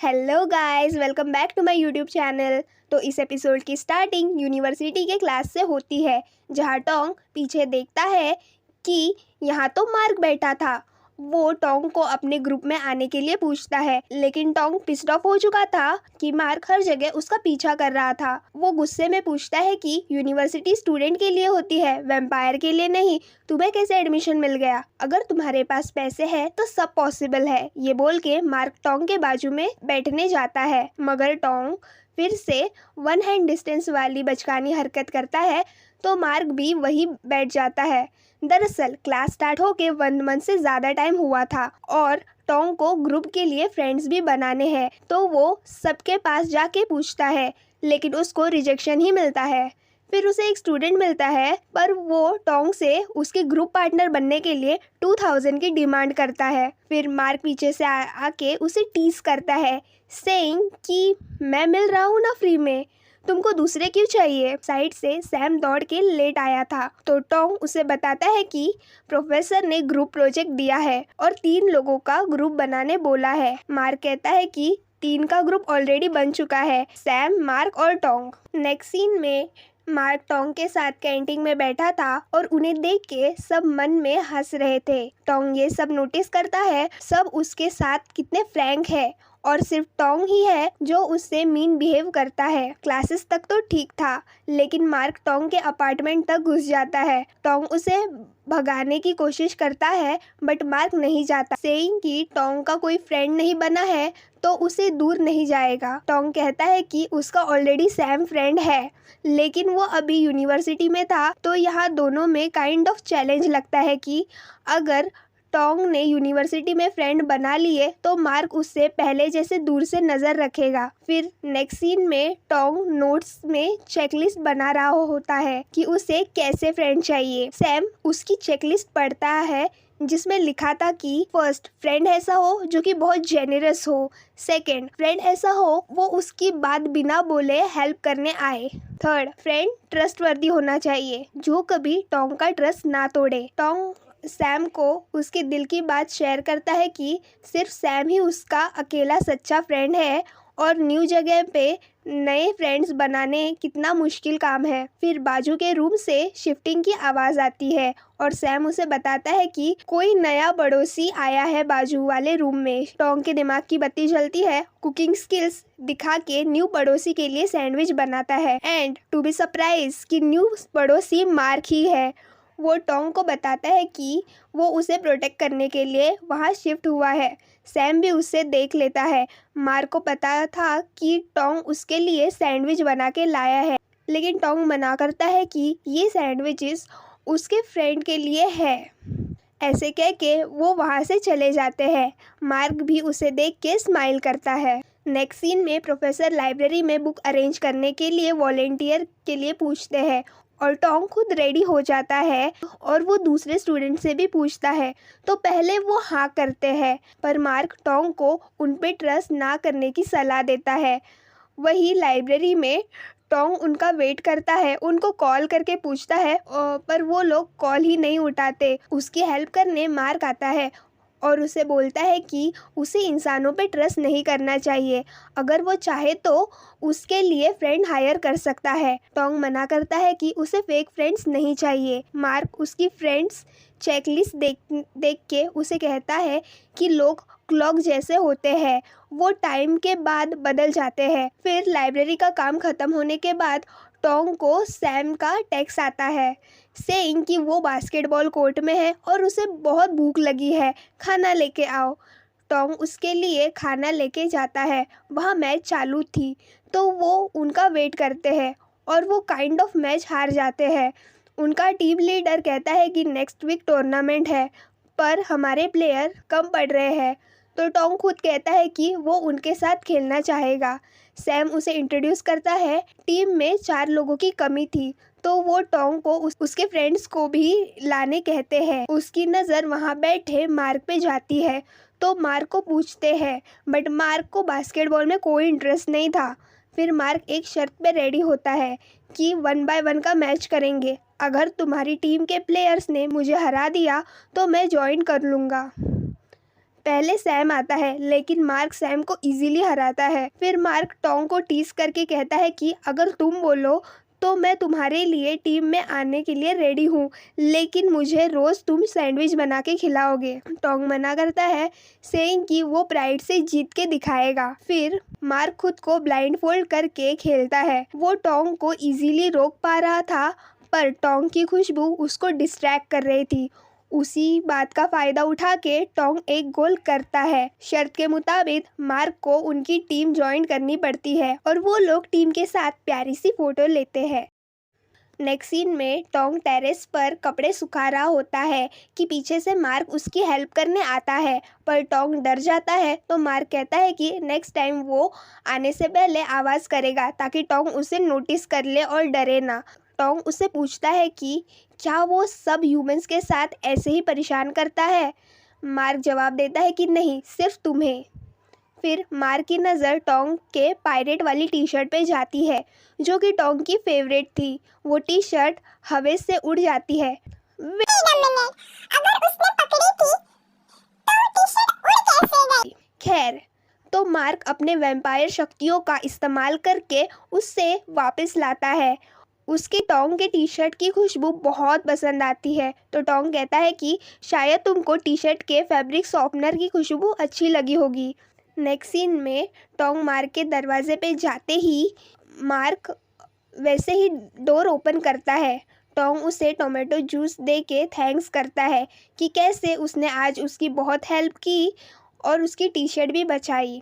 Hello guys, welcome back to my YouTube channel. तो इस episode की स्टार्टिंग यूनिवर्सिटी के क्लास से होती है, जहाँ टोंग पीछे देखता है कि यहाँ तो मार्क बैठा था। वो टोंग को अपने ग्रुप में आने के लिए पूछता है, लेकिन टोंग पिस्ड ऑफ हो चुका था कि मार्क हर जगह उसका पीछा कर रहा था। वो गुस्से में पूछता है कि यूनिवर्सिटी स्टूडेंट के लिए होती है, वैम्पायर के लिए नहीं। तुम्हें कैसे एडमिशन मिल गया? अगर तुम्हारे पास पैसे हैं तो सब पॉसिबल है। ये बोल के मार्क टोंग के बाजू में बैठने जाता है, मगर टोंग फिर से वन हैंड डिस्टेंस वाली बचकानी हरकत करता है, तो मार्क भी वही बैठ जाता है। दरअसल क्लास स्टार्ट होके 1 मंथ से ज़्यादा टाइम हुआ था और टोंग को ग्रुप के लिए फ्रेंड्स भी बनाने हैं, तो वो सबके पास जाके पूछता है, लेकिन उसको रिजेक्शन ही मिलता है। फिर उसे एक स्टूडेंट मिलता है, पर वो टोंग से उसके ग्रुप पार्टनर बनने के लिए 2000 की डिमांड करता है। फिर मार्क पीछे से आके उसे टीज करता है, सेइंग कि मैं मिल रहा हूँ ना फ्री में, तुमको दूसरे क्यों चाहिए। साइड से सैम दौड़ के लेट आया था, तो टोंग उसे बताता है कि प्रोफेसर ने ग्रुप प्रोजेक्ट दिया है और 3 लोगों का ग्रुप बनाने बोला है। मार्क कहता है कि 3 का ग्रुप ऑलरेडी बन चुका है, सैम, मार्क और टोंग। नेक्स्ट सीन में मार्क टोंग के साथ कैंटीन में बैठा था और उन्हें देख के सब मन में हंस रहे थे। टोंग ये सब नोटिस करता है, सब उसके साथ कितने फ्रैंक है और सिर्फ टोंग ही है जो उससे मीन बिहेव करता है। क्लासेस तक तो ठीक था, लेकिन मार्क टोंग के अपार्टमेंट तक घुस जाता है। टोंग उसे भगाने की कोशिश करता है, बट मार्क नहीं जाता, सेइंग कि टोंग का कोई फ्रेंड नहीं बना है तो उसे दूर नहीं जाएगा। टोंग कहता है कि उसका ऑलरेडी सैम फ्रेंड है, लेकिन वो अभी यूनिवर्सिटी में था, तो यहाँ दोनों में काइंड ऑफ चैलेंज लगता है कि अगर टोंग ने यूनिवर्सिटी में फ्रेंड बना लिए तो मार्क उससे पहले जैसे दूर से नज़र रखेगा। फिर नेक्स्ट सीन में टोंग नोट्स में चेकलिस्ट बना रहा होता है कि उसे कैसे फ्रेंड चाहिए। सैम उसकी चेकलिस्ट पढ़ता है, जिसमें लिखा था कि फर्स्ट, फ्रेंड ऐसा हो जो कि बहुत जेनरस हो। सेकंड, फ्रेंड ऐसा हो वो उसकी बात बिना बोले हेल्प करने आए। थर्ड, फ्रेंड ट्रस्टवर्दी होना चाहिए, जो कभी टोंग का ट्रस्ट ना तोड़े। टोंग सैम को उसके दिल की बात शेयर करता है कि सिर्फ सैम ही उसका अकेला सच्चा फ्रेंड है और न्यू जगह पे नए फ्रेंड्स बनाने कितना मुश्किल काम है। फिर बाजू के रूम से शिफ्टिंग की आवाज़ आती है और सैम उसे बताता है कि कोई नया पड़ोसी आया है बाजू वाले रूम में। टोंग के दिमाग की बत्ती जलती है, कुकिंग स्किल्स दिखा के न्यू पड़ोसी के लिए सैंडविच बनाता है, एंड टू बी सरप्राइज कि न्यू पड़ोसी मार्क ही है। वो टोंग को बताता है कि वो उसे प्रोटेक्ट करने के लिए वहाँ शिफ्ट हुआ है। सैम भी उससे देख लेता है। मार्क को पता था कि टोंग उसके लिए सैंडविच बना के लाया है, लेकिन टोंग मना करता है कि ये सैंडविचेस उसके फ्रेंड के लिए है। ऐसे कह के वो वहाँ से चले जाते हैं। मार्क भी उसे देख के स्माइल करता है। नेक्स्ट सीन में प्रोफेसर लाइब्रेरी में बुक अरेंज करने के लिए वॉलेंटियर के लिए पूछते हैं और टोंग खुद रेडी हो जाता है और वो दूसरे स्टूडेंट से भी पूछता है, तो पहले वो हाँ करते हैं, पर मार्क टोंग को उन पे ट्रस्ट ना करने की सलाह देता है। वही लाइब्रेरी में टोंग उनका वेट करता है, उनको कॉल करके पूछता है, पर वो लोग कॉल ही नहीं उठाते। उसकी हेल्प करने मार्क आता है और उसे बोलता है कि उसे इंसानों पे ट्रस्ट नहीं करना चाहिए, अगर वो चाहे तो उसके लिए फ्रेंड हायर कर सकता है। टोंग मना करता है कि उसे फेक फ्रेंड्स नहीं चाहिए। मार्क उसकी फ्रेंड्स चेकलिस्ट देख के उसे कहता है कि लोग क्लॉक जैसे होते हैं, वो टाइम के बाद बदल जाते हैं। फिर लाइब्रेरी का काम ख़त्म होने के बाद टोंग को सैम का टेक्स्ट आता है, सेइंग कि वो बास्केटबॉल कोर्ट में है और उसे बहुत भूख लगी है, खाना लेके आओ। टोंग उसके लिए खाना लेके जाता है। वहाँ मैच चालू थी, तो वो उनका वेट करते हैं और वो काइंड ऑफ मैच हार जाते हैं। उनका टीम लीडर कहता है कि नेक्स्ट वीक टूर्नामेंट है, पर हमारे प्लेयर कम पड़ रहे हैं, तो टोंग खुद कहता है कि वो उनके साथ खेलना चाहेगा। सैम उसे इंट्रोड्यूस करता है। टीम में 4 लोगों की कमी थी, तो वो टोंग को उसके फ्रेंड्स को भी लाने कहते हैं। उसकी नज़र वहाँ बैठे मार्क पे जाती है, तो मार्क को पूछते हैं, बट मार्क को बास्केटबॉल में कोई इंटरेस्ट नहीं था। फिर मार्क एक शर्त पे रेडी होता है कि 1 by 1 का मैच करेंगे, अगर तुम्हारी टीम के प्लेयर्स ने मुझे हरा दिया तो मैं ज्वाइन कर लूँगा। पहले सैम आता है लेकिन मार्क सैम को इजीली हराता है। फिर मार्क टोंग को टीज करके कहता है कि अगर तुम बोलो तो मैं तुम्हारे लिए टीम में आने के लिए रेडी हूँ, लेकिन मुझे रोज़ तुम सैंडविच बना के खिलाओगे। टोंग मना करता है, सेइंग कि वो प्राइड से जीत के दिखाएगा। फिर मार्क खुद को ब्लाइंड फोल्ड करके खेलता है। वो टोंग को इजीली रोक पा रहा था, पर टोंग की खुशबू उसको डिस्ट्रैक्ट कर रही थी। उसी बात का फ़ायदा उठा के टोंग एक गोल करता है। शर्त के मुताबिक मार्क को उनकी टीम ज्वाइन करनी पड़ती है और वो लोग टीम के साथ प्यारी सी फोटो लेते हैं। नेक्स्ट सीन में टोंग टेरेस पर कपड़े सुखा रहा होता है कि पीछे से मार्क उसकी हेल्प करने आता है, पर टोंग डर जाता है। तो मार्क कहता है कि नेक्स्ट टाइम वो आने से पहले आवाज़ करेगा ताकि टोंग उसे नोटिस कर ले और डरे ना। टोंग उससे पूछता है कि क्या वो सब ह्यूमंस के साथ ऐसे ही परेशान करता है। मार्क जवाब देता है कि नहीं, सिर्फ तुम्हें। फिर मार्क की नज़र टोंग के पायरेट वाली टी शर्ट पे जाती है जो कि टोंग की फेवरेट थी। वो टी शर्ट हवा से उड़ जाती है। खैर, तो मार्क अपने वैम्पायर शक्तियों का इस्तेमाल करके उससे वापस लाता है। उसकी टोंग के टी शर्ट की खुशबू बहुत पसंद आती है। तो टोंग कहता है कि शायद तुमको टी शर्ट के फैब्रिक सॉफ्टनर की खुशबू अच्छी लगी होगी। नेक्स्ट सीन में टोंग मार्क के दरवाजे पे जाते ही मार्क वैसे ही डोर ओपन करता है। टोंग उसे टोमेटो जूस दे के थैंक्स करता है कि कैसे उसने आज उसकी बहुत हेल्प की और उसकी टी शर्ट भी बचाई।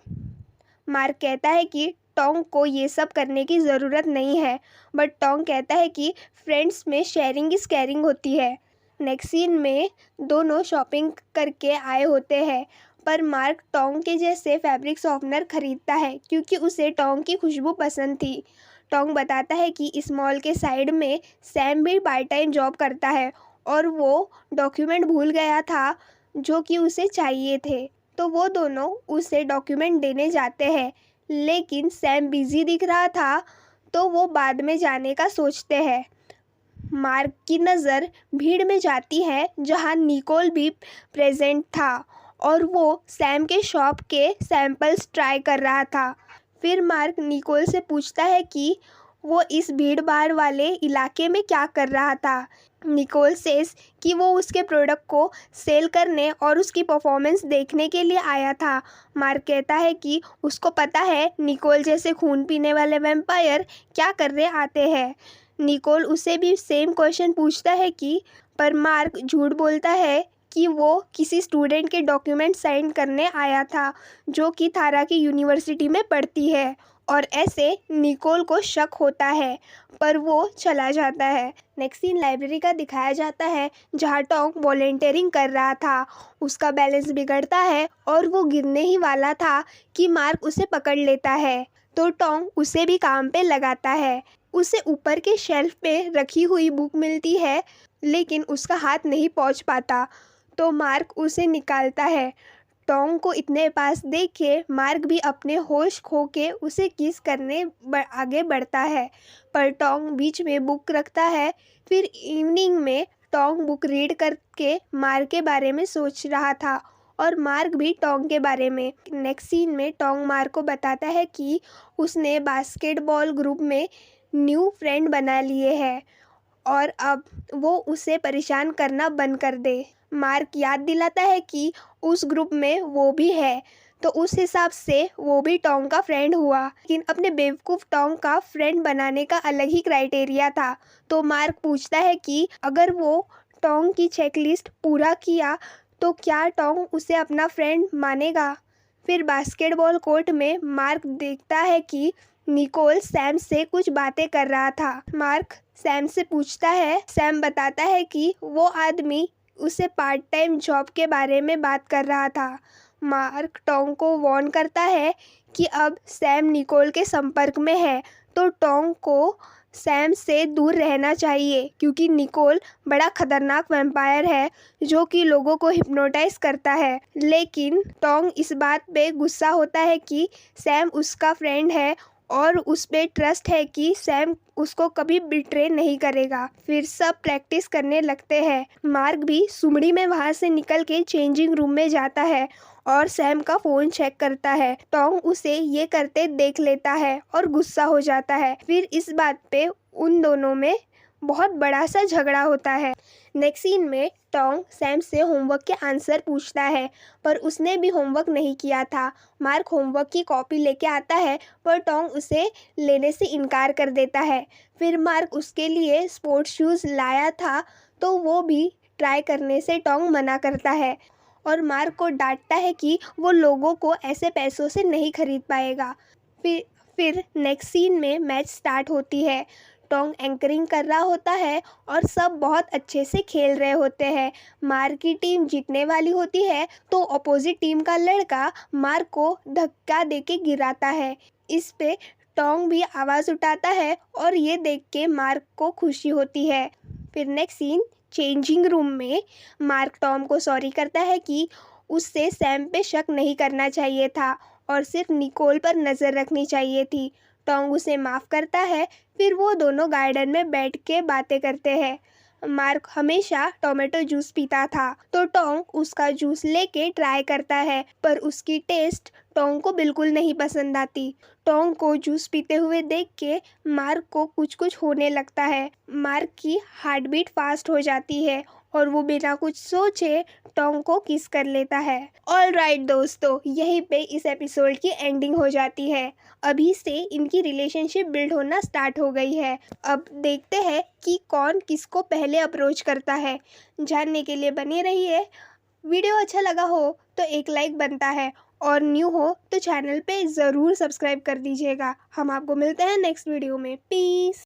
मार्क कहता है कि टोंग को ये सब करने की ज़रूरत नहीं है, बट टोंग कहता है कि फ्रेंड्स में शेयरिंग इज़ केयरिंग होती है। नेक्स्ट सीन में दोनों शॉपिंग करके आए होते हैं, पर मार्क टोंग के जैसे फैब्रिक सॉफ्टनर खरीदता है क्योंकि उसे टोंग की खुशबू पसंद थी। टोंग बताता है कि इस मॉल के साइड में सैम भी पार्ट टाइम जॉब करता है और वो डॉक्यूमेंट भूल गया था जो कि उसे चाहिए थे। तो वो दोनों उसे डॉक्यूमेंट देने जाते हैं, लेकिन सैम बिजी दिख रहा था तो वो बाद में जाने का सोचते हैं। मार्क की नज़र भीड़ में जाती है जहां निकोल भी प्रेजेंट था और वो सैम के शॉप के सैंपल्स ट्राई कर रहा था। फिर मार्क निकोल से पूछता है कि वो इस भीड़ भाड़ वाले इलाके में क्या कर रहा था। निकोल सेस कि वो उसके प्रोडक्ट को सेल करने और उसकी परफॉर्मेंस देखने के लिए आया था। मार्क कहता है कि उसको पता है निकोल जैसे खून पीने वाले वैम्पायर क्या करने आते हैं। निकोल उसे भी सेम क्वेश्चन पूछता है कि पर मार्क झूठ बोलता है कि वो किसी स्टूडेंट के डॉक्यूमेंट साइन करने आया था जो कि थारा की यूनिवर्सिटी में पढ़ती है, और ऐसे निकोल को शक होता है पर वो चला जाता है। नेक्स्ट सीन लाइब्रेरी का दिखाया जाता है जहाँ टोंग वॉलंटियरिंग कर रहा था। उसका बैलेंस बिगड़ता है और वो गिरने ही वाला था कि मार्क उसे पकड़ लेता है। तो टोंग उसे भी काम पे लगाता है। उसे ऊपर के शेल्फ पे रखी हुई बुक मिलती है लेकिन उसका हाथ नहीं पहुंच पाता, तो मार्क उसे निकालता है। टोंग को इतने पास देख के मार्क भी अपने होश खो के उसे किस करने आगे बढ़ता है, पर टोंग बीच में बुक रखता है। फिर इवनिंग में टोंग बुक रीड करके मार्क के बारे में सोच रहा था और मार्क भी टोंग के बारे में। नेक्स्ट सीन में टोंग मार्क को बताता है कि उसने बास्केटबॉल ग्रुप में न्यू फ्रेंड बना लिए हैं और अब वो उसे परेशान करना बंद कर दे। मार्क याद दिलाता है कि उस ग्रुप में वो भी है, तो उस हिसाब से वो भी टोंग का फ्रेंड हुआ, लेकिन अपने बेवकूफ़ टोंग का फ्रेंड बनाने का अलग ही क्राइटेरिया था। तो मार्क पूछता है कि अगर वो टोंग की चेकलिस्ट पूरा किया तो क्या टोंग उसे अपना फ्रेंड मानेगा। फिर बास्केटबॉल कोर्ट में मार्क देखता है कि निकोल सैम से कुछ बातें कर रहा था। मार्क सैम से पूछता है, सैम बताता है कि वो आदमी उसे पार्ट टाइम जॉब के बारे में बात कर रहा था। मार्क टोंग को वार्न करता है कि अब सैम निकोल के संपर्क में है, तो टोंग को सैम से दूर रहना चाहिए क्योंकि निकोल बड़ा खतरनाक वैम्पायर है जो कि लोगों को हिप्नोटाइज करता है। लेकिन टोंग इस बात पे गुस्सा होता है कि सैम उसका फ्रेंड है और उस पर ट्रस्ट है कि सैम उसको कभी बिट्रे नहीं करेगा। फिर सब प्रैक्टिस करने लगते हैं। मार्क भी सुमड़ी में वहाँ से निकल के चेंजिंग रूम में जाता है और सैम का फ़ोन चेक करता है। टोंग उसे ये करते देख लेता है और गुस्सा हो जाता है। फिर इस बात पे उन दोनों में बहुत बड़ा सा झगड़ा होता है। नेक्स्ट सीन में टोंग सैम से होमवर्क के आंसर पूछता है, पर उसने भी होमवर्क नहीं किया था। मार्क होमवर्क की कॉपी लेके आता है, पर टोंग उसे लेने से इनकार कर देता है। फिर मार्क उसके लिए स्पोर्ट्स शूज़ लाया था, तो वो भी ट्राई करने से टोंग मना करता है और मार्क को डांटता है कि वो लोगों को ऐसे पैसों से नहीं खरीद पाएगा। फिर नेक्स्ट सीन में मैच स्टार्ट होती है। टोंग एंकरिंग कर रहा होता है और सब बहुत अच्छे से खेल रहे होते हैं। मार्क की टीम जीतने वाली होती है तो अपोजिट टीम का लड़का मार्क को धक्का देके गिराता है। इस पे टोंग भी आवाज़ उठाता है और ये देख के मार्क को खुशी होती है। फिर नेक्स्ट सीन चेंजिंग रूम में मार्क टॉम को सॉरी करता है कि उससे सैम पे शक नहीं करना चाहिए था और सिर्फ निकोल पर नज़र रखनी चाहिए थी। टोंग उसे माफ़ करता है। फिर वो दोनों गार्डन में बैठ के बातें करते हैं। मार्क हमेशा टोमेटो जूस पीता था, तो टोंग उसका जूस लेके ट्राई करता है, पर उसकी टेस्ट टोंग को बिल्कुल नहीं पसंद आती। टोंग को जूस पीते हुए देख के मार्क को कुछ कुछ होने लगता है। मार्क की हार्ट बीट फास्ट हो जाती है और वो बिना कुछ सोचे टोंग को किस कर लेता है। ऑल राइट दोस्तों, यहीं पे इस एपिसोड की एंडिंग हो जाती है। अभी से इनकी रिलेशनशिप बिल्ड होना स्टार्ट हो गई है। अब देखते हैं कि कौन किसको पहले अप्रोच करता है। जानने के लिए बने रहिए। वीडियो अच्छा लगा हो तो एक लाइक बनता है और न्यू हो तो चैनल पे ज़रूर सब्सक्राइब कर दीजिएगा। हम आपको मिलते हैं नेक्स्ट वीडियो में। पीस।